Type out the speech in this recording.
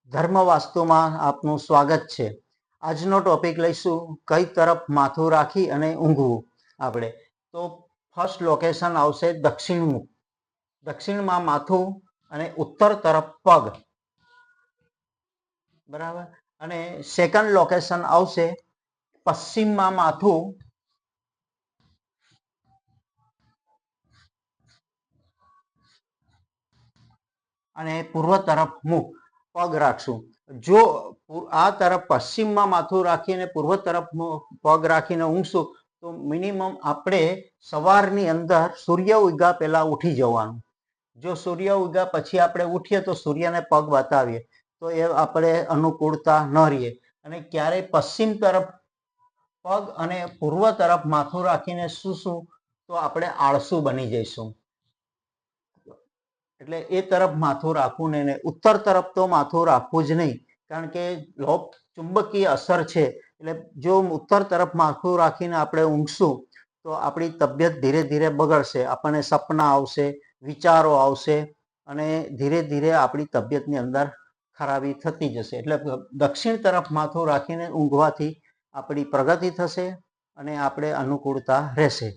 ધર્મ વાસ્તુમાં આપનું સ્વાગત છે। આજનો ટોપિક લઈશું કઈ તરફ માથું રાખી અને ઊંઘવું। આપણે તો ફર્સ્ટ લોકેશન આવશે દક્ષિણમુખ, દક્ષિણમાં માથું અને ઉત્તર તરફ પગ, બરાબર। અને સેકન્ડ લોકેશન આવશે પશ્ચિમમાં માથું અને પૂર્વ તરફ મુખ, પગ રાખશું। જો આ તરફ પશ્ચિમમાં માથું રાખીને પૂર્વ તરફ પગ રાખીને ઊંઘશું તો મિનિમમ આપણે સવારની અંદર સૂર્ય ઉગ્યા પહેલા ઉઠી જવાનું। જો સૂર્ય ઉગ્યા પછી આપણે ઉઠીએ તો સૂર્યને પગ બતાવીએ તો એ આપણે અનુકૂળતા ન રહીએ। અને ક્યારેય પશ્ચિમ તરફ પગ અને પૂર્વ તરફ માથું રાખીને સૂશું તો આપણે આળસુ બની જઈશું। એટલે એ તરફ માથું રાખવું નહીં, ને ઉત્તર તરફ તો માથું રાખવું જ નહીં, કારણ કે લોક ચુંબકીય અસર છે। એટલે જો ઉત્તર તરફ માથું રાખીને આપણે ઊંઘશું તો આપણી તબિયત ધીરે ધીરે બગડશે, આપણને સપના આવશે, વિચારો આવશે અને ધીરે ધીરે આપણી તબિયતની અંદર ખરાબી થતી જશે। એટલે દક્ષિણ તરફ માથું રાખીને ઊંઘવાથી આપણી પ્રગતિ થશે અને આપણે અનુકૂળતા રહેશે।